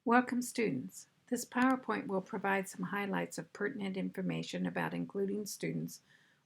Welcome students. This PowerPoint will provide some highlights of pertinent information about including students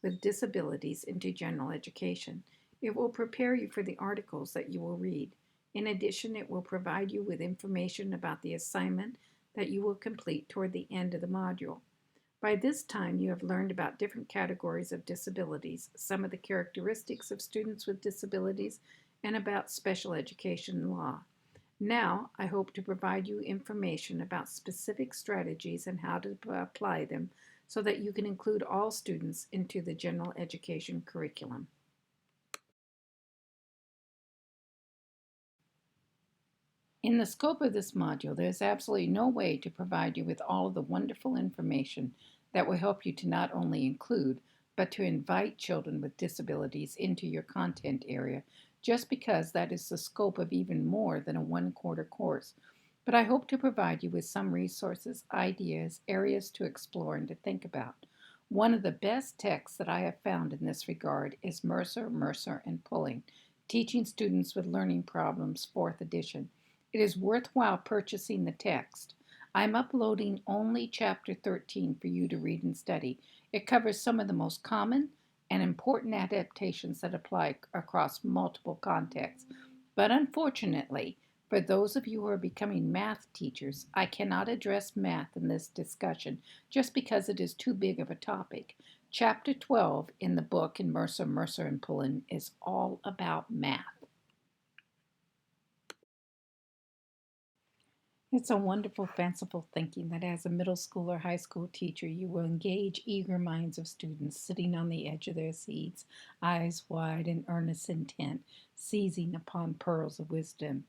with disabilities into general education. It will prepare you for the articles that you will read. In addition, it will provide you with information about the assignment that you will complete toward the end of the module. By this time, you have learned about different categories of disabilities, some of the characteristics of students with disabilities, and about special education law. Now, I hope to provide you information about specific strategies and how to apply them so that you can include all students into the general education curriculum. In the scope of this module, there is absolutely no way to provide you with all of the wonderful information that will help you to not only include, but to invite children with disabilities into your content area, just because that is the scope of even more than a one-quarter course. But I hope to provide you with some resources, ideas, areas to explore and to think about. One of the best texts that I have found in this regard is Mercer, and Pulling, Teaching Students with Learning Problems, 4th edition. It is worthwhile purchasing the text. I'm uploading only Chapter 13 for you to read and study. It covers some of the most common and important adaptations that apply across multiple contexts. But unfortunately, for those of you who are becoming math teachers, I cannot address math in this discussion just because it is too big of a topic. Chapter 12 in the book in Mercer, and Pullen is all about math. It's a wonderful, fanciful thinking that as a middle school or high school teacher, you will engage eager minds of students sitting on the edge of their seats, eyes wide in earnest intent, seizing upon pearls of wisdom.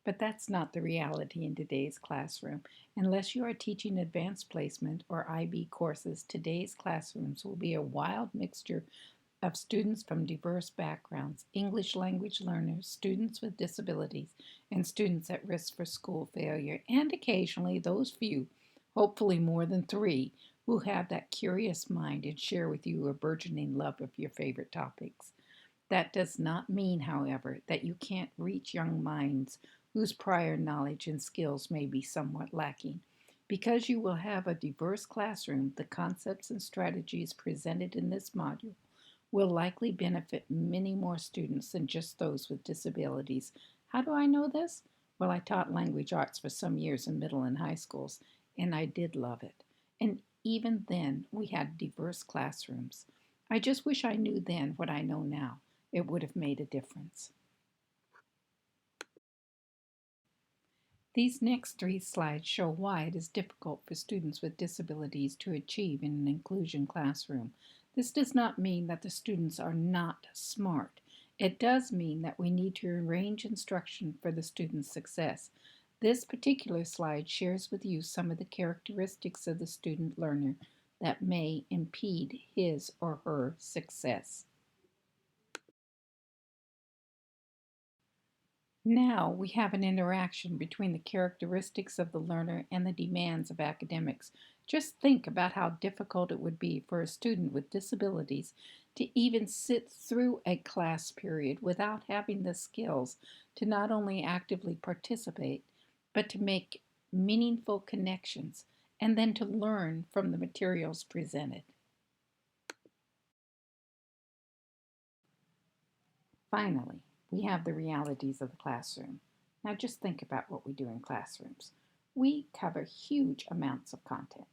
But that's not the reality in today's classroom. Unless you are teaching advanced placement or IB courses, today's classrooms will be a wild mixture of students from diverse backgrounds, English language learners, students with disabilities, and students at risk for school failure, and occasionally those few, hopefully more than 3, who have that curious mind and share with you a burgeoning love of your favorite topics. That does not mean, however, that you can't reach young minds whose prior knowledge and skills may be somewhat lacking. Because you will have a diverse classroom, the concepts and strategies presented in this module will likely benefit many more students than just those with disabilities. How do I know this? Well, I taught language arts for some years in middle and high schools, and I did love it. And even then, we had diverse classrooms. I just wish I knew then what I know now. It would have made a difference. These next 3 slides show why it is difficult for students with disabilities to achieve in an inclusion classroom. This does not mean that the students are not smart. It does mean that we need to arrange instruction for the student's success. This particular slide shares with you some of the characteristics of the student learner that may impede his or her success. Now we have an interaction between the characteristics of the learner and the demands of academics. Just think about how difficult it would be for a student with disabilities to even sit through a class period without having the skills to not only actively participate, but to make meaningful connections and then to learn from the materials presented. Finally, we have the realities of the classroom. Now just think about what we do in classrooms. We cover huge amounts of content,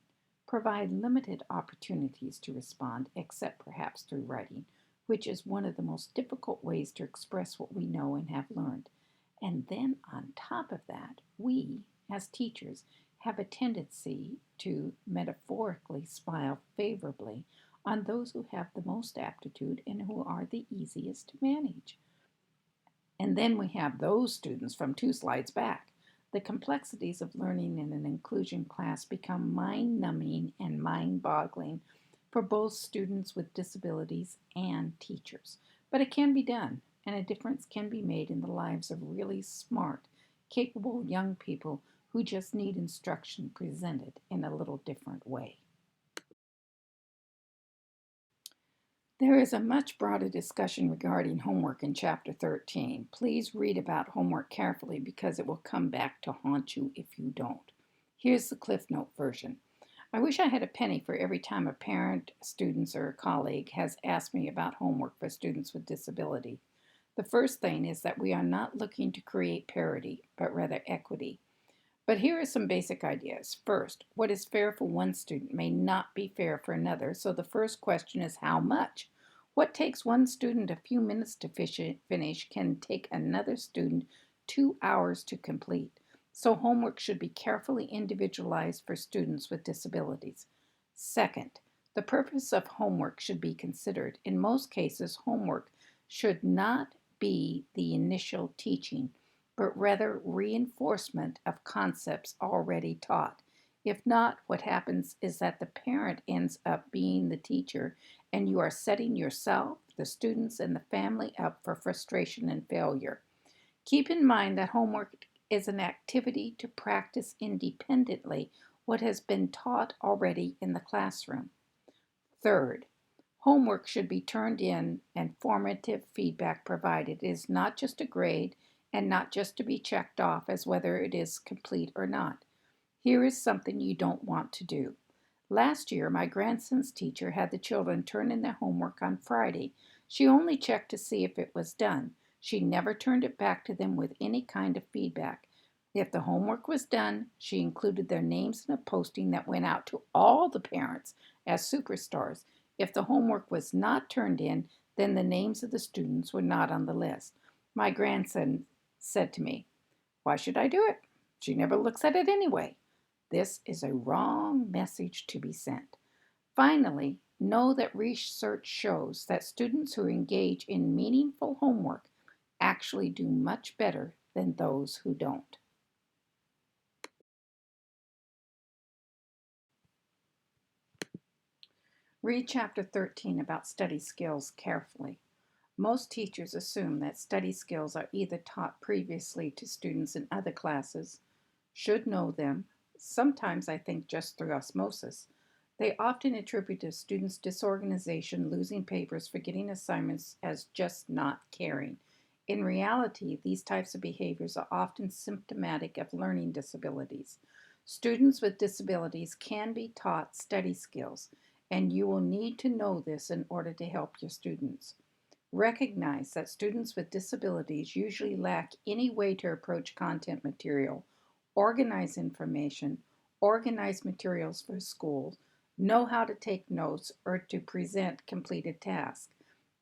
provide limited opportunities to respond, except perhaps through writing, which is one of the most difficult ways to express what we know and have learned. And then on top of that, we, as teachers, have a tendency to metaphorically smile favorably on those who have the most aptitude and who are the easiest to manage. And then we have those students from 2 slides back. The complexities of learning in an inclusion class become mind-numbing and mind-boggling for both students with disabilities and teachers. But it can be done, and a difference can be made in the lives of really smart, capable young people who just need instruction presented in a little different way. There is a much broader discussion regarding homework in Chapter 13. Please read about homework carefully because it will come back to haunt you if you don't. Here's the Cliff Note version. I wish I had a penny for every time a parent, student, or a colleague has asked me about homework for students with disability. The first thing is that we are not looking to create parity, but rather equity. But here are some basic ideas. First, what is fair for one student may not be fair for another, so the first question is how much? What takes one student a few minutes to finish can take another student 2 hours to complete. So homework should be carefully individualized for students with disabilities. Second, the purpose of homework should be considered. In most cases, homework should not be the initial teaching, but rather reinforcement of concepts already taught. If not, what happens is that the parent ends up being the teacher, and you are setting yourself, the students, and the family up for frustration and failure. Keep in mind that homework is an activity to practice independently what has been taught already in the classroom. Third, homework should be turned in and formative feedback provided. It is not just a grade and not just to be checked off as whether it is complete or not. Here is something you don't want to do. Last year, my grandson's teacher had the children turn in their homework on Friday. She only checked to see if it was done. She never turned it back to them with any kind of feedback. If the homework was done, she included their names in a posting that went out to all the parents as superstars. If the homework was not turned in, then the names of the students were not on the list. My grandson said to me, "Why should I do it? She never looks at it anyway." This is a wrong message to be sent. Finally, know that research shows that students who engage in meaningful homework actually do much better than those who don't. Read Chapter 13 about study skills carefully. Most teachers assume that study skills are either taught previously to students in other classes, should know them, sometimes I think just through osmosis. They often attribute to students' disorganization, losing papers, forgetting assignments as just not caring. In reality, these types of behaviors are often symptomatic of learning disabilities. Students with disabilities can be taught study skills, and you will need to know this in order to help your students. Recognize that students with disabilities usually lack any way to approach content material, organize information, organize materials for school, know how to take notes, or to present completed tasks.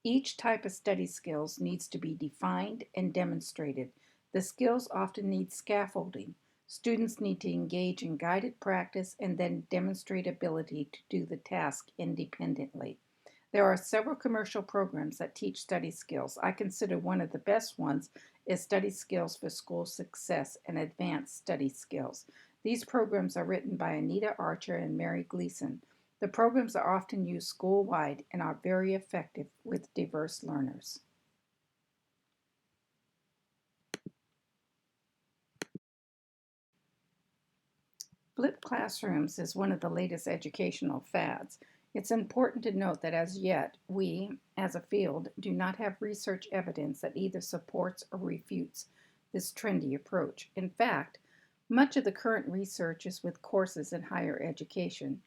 Each type of study skills needs to be defined and demonstrated. The skills often need scaffolding. Students need to engage in guided practice and then demonstrate ability to do the task independently. There are several commercial programs that teach study skills. I consider one of the best ones is Study Skills for School Success and Advanced Study Skills. These programs are written by Anita Archer and Mary Gleason. The programs are often used school-wide and are very effective with diverse learners. Flipped classrooms is one of the latest educational fads. It's important to note that as yet, we, as a field, do not have research evidence that either supports or refutes this trendy approach. In fact, much of the current research is with courses in higher education.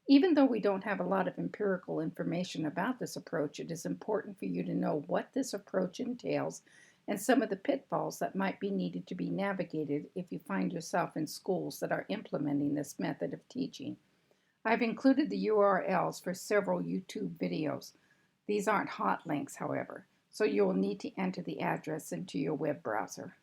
Even though we don't have a lot of empirical information about this approach, it is important for you to know what this approach entails and some of the pitfalls that might be needed to be navigated if you find yourself in schools that are implementing this method of teaching. I've included the URLs for several YouTube videos. These aren't hot links, however, so you will need to enter the address into your web browser.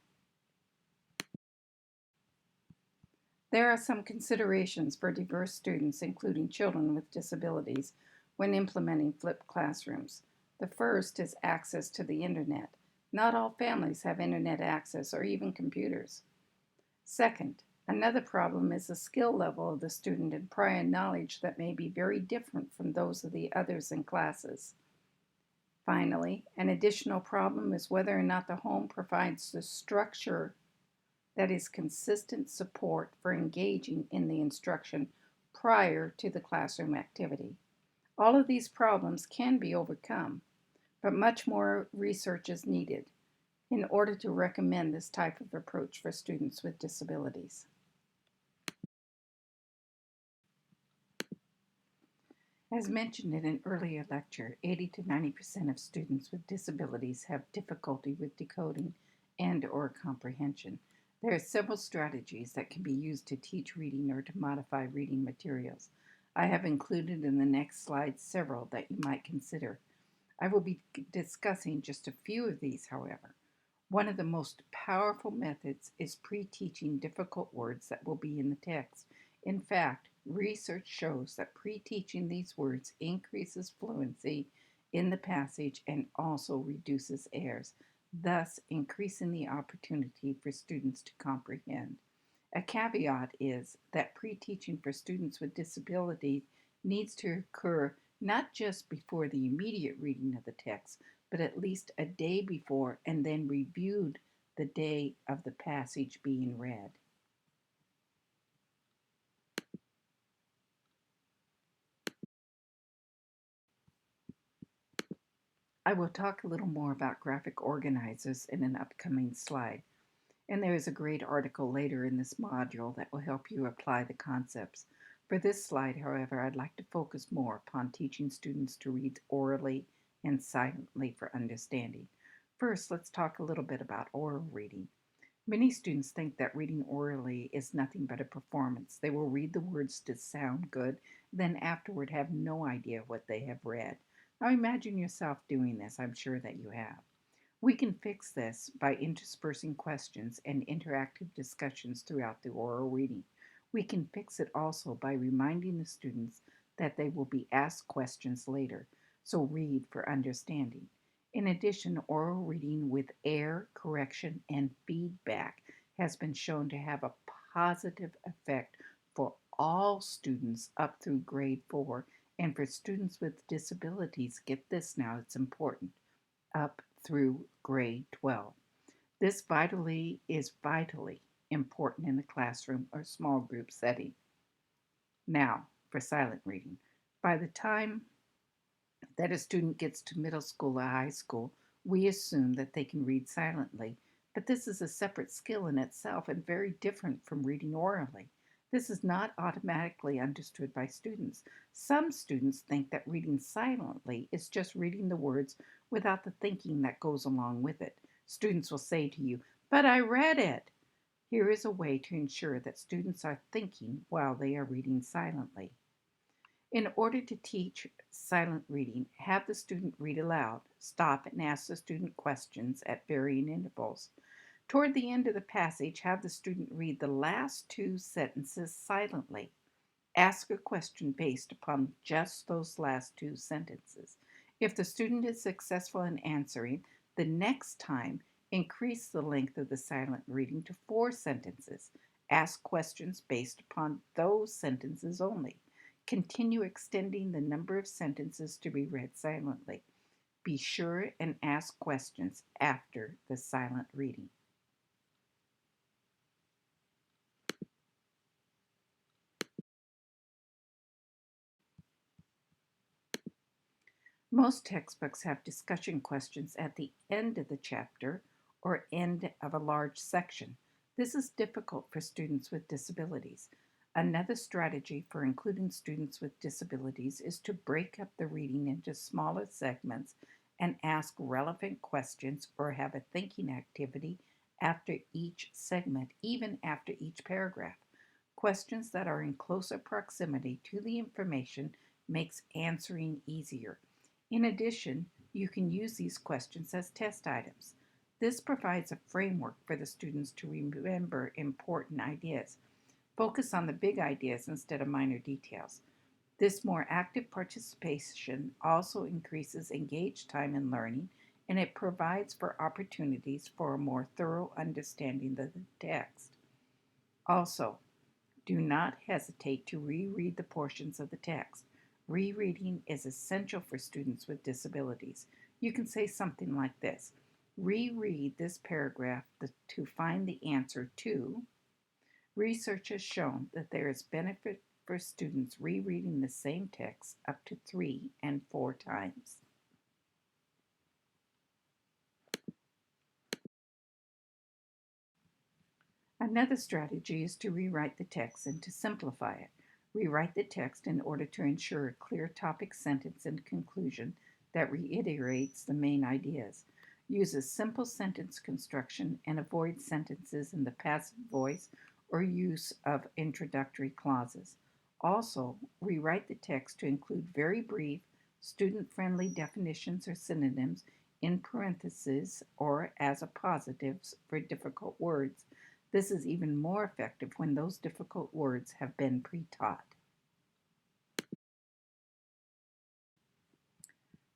There are some considerations for diverse students, including children with disabilities, when implementing flipped classrooms. The first is access to the internet. Not all families have internet access or even computers. Second, another problem is the skill level of the student and prior knowledge that may be very different from those of the others in classes. Finally, an additional problem is whether or not the home provides the structure that is consistent support for engaging in the instruction prior to the classroom activity. All of these problems can be overcome, but much more research is needed in order to recommend this type of approach for students with disabilities. As mentioned in an earlier lecture, 80 to 90% of students with disabilities have difficulty with decoding and or comprehension. There are several strategies that can be used to teach reading or to modify reading materials. I have included in the next slide several that you might consider. I will be discussing just a few of these, however. One of the most powerful methods is pre-teaching difficult words that will be in the text. In fact, research shows that pre-teaching these words increases fluency in the passage and also reduces errors, thus increasing the opportunity for students to comprehend. A caveat is that pre-teaching for students with disabilities needs to occur not just before the immediate reading of the text, but at least a day before and then reviewed the day of the passage being read. I will talk a little more about graphic organizers in an upcoming slide, and there is a great article later in this module that will help you apply the concepts. For this slide, however, I'd like to focus more upon teaching students to read orally and silently for understanding. First, let's talk a little bit about oral reading. Many students think that reading orally is nothing but a performance. They will read the words to sound good, then afterward have no idea what they have read. Now imagine yourself doing this. I'm sure that you have. We can fix this by interspersing questions and interactive discussions throughout the oral reading. We can fix it also by reminding the students that they will be asked questions later, so read for understanding. In addition, oral reading with error correction and feedback has been shown to have a positive effect for all students up through grade 4, and for students with disabilities, get this now, it's important, up through grade 12. This is vitally important in the classroom or small group setting. Now, for silent reading. By the time that a student gets to middle school or high school, we assume that they can read silently, but this is a separate skill in itself and very different from reading orally. This is not automatically understood by students. Some students think that reading silently is just reading the words without the thinking that goes along with it. Students will say to you, "But I read it." Here is a way to ensure that students are thinking while they are reading silently. In order to teach silent reading, have the student read aloud, stop and ask the student questions at varying intervals. Toward the end of the passage, have the student read the last two sentences silently. Ask a question based upon just those last two sentences. If the student is successful in answering, the next time increase the length of the silent reading to 4 sentences. Ask questions based upon those sentences only. Continue extending the number of sentences to be read silently. Be sure and ask questions after the silent reading. Most textbooks have discussion questions at the end of the chapter or end of a large section. This is difficult for students with disabilities. Another strategy for including students with disabilities is to break up the reading into smaller segments and ask relevant questions or have a thinking activity after each segment, even after each paragraph. Questions that are in closer proximity to the information makes answering easier. In addition, you can use these questions as test items. This provides a framework for the students to remember important ideas. Focus on the big ideas instead of minor details. This more active participation also increases engaged time in learning, and it provides for opportunities for a more thorough understanding of the text. Also, do not hesitate to reread the portions of the text. Rereading is essential for students with disabilities. You can say something like this: reread this paragraph to find the answer to. Research has shown that there is benefit for students rereading the same text up to 3 and 4 times. Another strategy is to rewrite the text and to simplify it. Rewrite the text in order to ensure a clear topic sentence and conclusion that reiterates the main ideas. Use a simple sentence construction and avoid sentences in the passive voice or use of introductory clauses. Also, rewrite the text to include very brief, student-friendly definitions or synonyms in parentheses or as appositives for difficult words. This is even more effective when those difficult words have been pre-taught.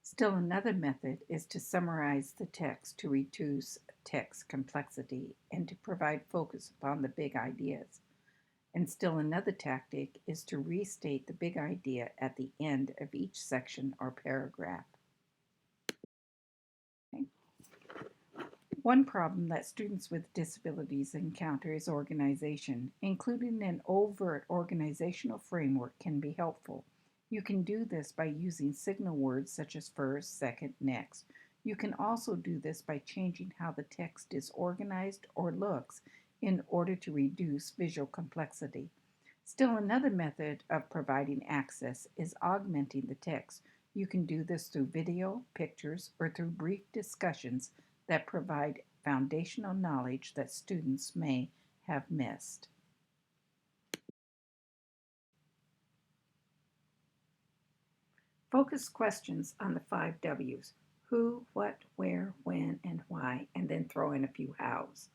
Still another method is to summarize the text to reduce text complexity and to provide focus upon the big ideas. And still another tactic is to restate the big idea at the end of each section or paragraph. Okay. One problem that students with disabilities encounter is organization. Including an overt organizational framework can be helpful. You can do this by using signal words such as first, second, next. You can also do this by changing how the text is organized or looks in order to reduce visual complexity. Still another method of providing access is augmenting the text. You can do this through video, pictures, or through brief discussions that provide foundational knowledge that students may have missed. Focus questions on the 5 W's: who, what, where, when, and why, and then throw in a few hows.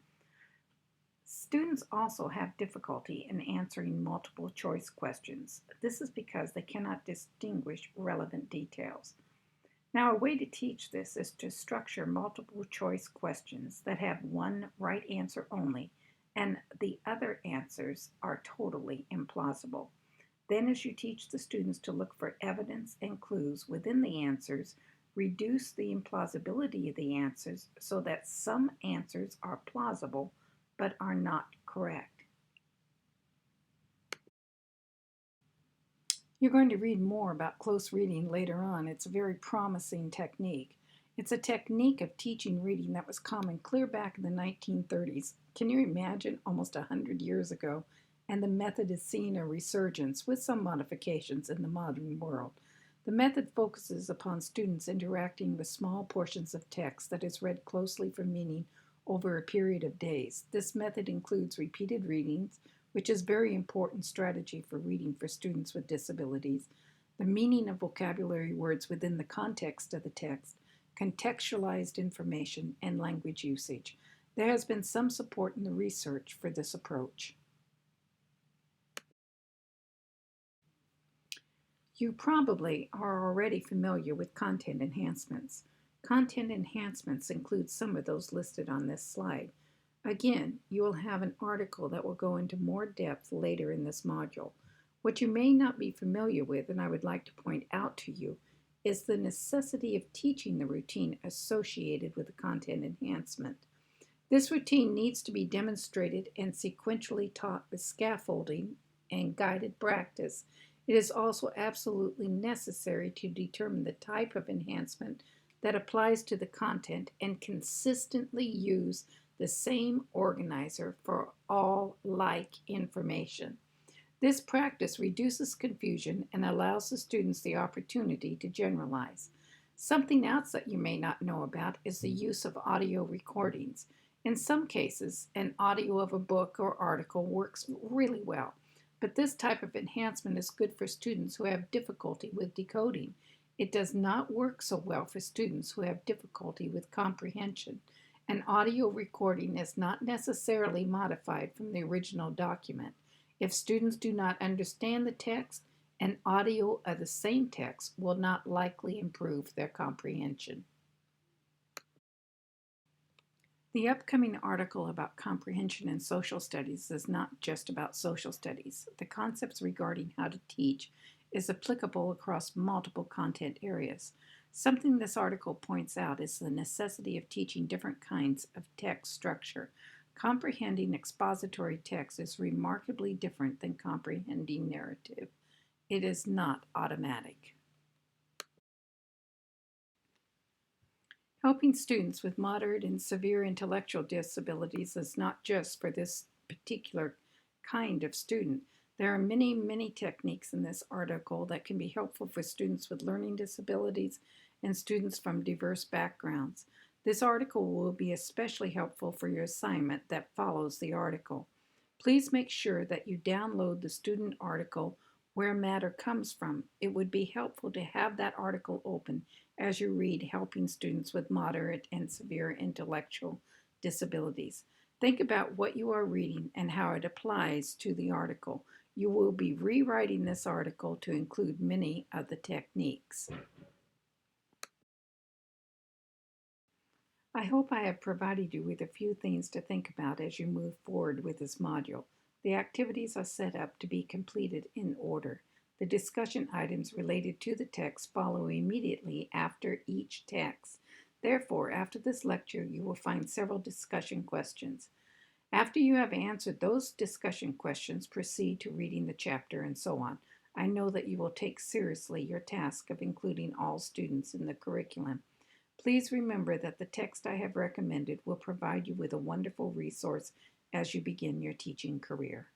Students also have difficulty in answering multiple choice questions. This is because they cannot distinguish relevant details. Now, a way to teach this is to structure multiple choice questions that have one right answer only, and the other answers are totally implausible. Then, as you teach the students to look for evidence and clues within the answers, reduce the implausibility of the answers so that some answers are plausible but are not correct. You're going to read more about close reading later on. It's a very promising technique. It's a technique of teaching reading that was common clear back in the 1930s. Can you imagine, almost 100 years ago? And the method is seeing a resurgence with some modifications in the modern world. The method focuses upon students interacting with small portions of text that is read closely for meaning over a period of days. This method includes repeated readings, which is a very important strategy for reading for students with disabilities, the meaning of vocabulary words within the context of the text, contextualized information, and language usage. There has been some support in the research for this approach. You probably are already familiar with content enhancements. Content enhancements include some of those listed on this slide. Again, you will have an article that will go into more depth later in this module. What you may not be familiar with, and I would like to point out to you, is the necessity of teaching the routine associated with the content enhancement. This routine needs to be demonstrated and sequentially taught with scaffolding and guided practice. It is also absolutely necessary to determine the type of enhancement that applies to the content and consistently use the same organizer for all like information. This practice reduces confusion and allows the students the opportunity to generalize. Something else that you may not know about is the use of audio recordings. In some cases, an audio of a book or article works really well, but this type of enhancement is good for students who have difficulty with decoding. It does not work so well for students who have difficulty with comprehension. An audio recording is not necessarily modified from the original document. If students do not understand the text, an audio of the same text will not likely improve their comprehension. The upcoming article about comprehension in social studies is not just about social studies. The concepts regarding how to teach is applicable across multiple content areas. Something this article points out is the necessity of teaching different kinds of text structure. Comprehending expository text is remarkably different than comprehending narrative. It is not automatic. Helping students with moderate and severe intellectual disabilities is not just for this particular kind of student. There are many, many techniques in this article that can be helpful for students with learning disabilities and students from diverse backgrounds. This article will be especially helpful for your assignment that follows the article. Please make sure that you download the student article where matter comes from. It would be helpful to have that article open as you read Helping Students with Moderate and Severe Intellectual Disabilities. Think about what you are reading and how it applies to the article. You will be rewriting this article to include many of the techniques. I hope I have provided you with a few things to think about as you move forward with this module. The activities are set up to be completed in order. The discussion items related to the text follow immediately after each text. Therefore, after this lecture, you will find several discussion questions. After you have answered those discussion questions, proceed to reading the chapter and so on. I know that you will take seriously your task of including all students in the curriculum. Please remember that the text I have recommended will provide you with a wonderful resource as you begin your teaching career.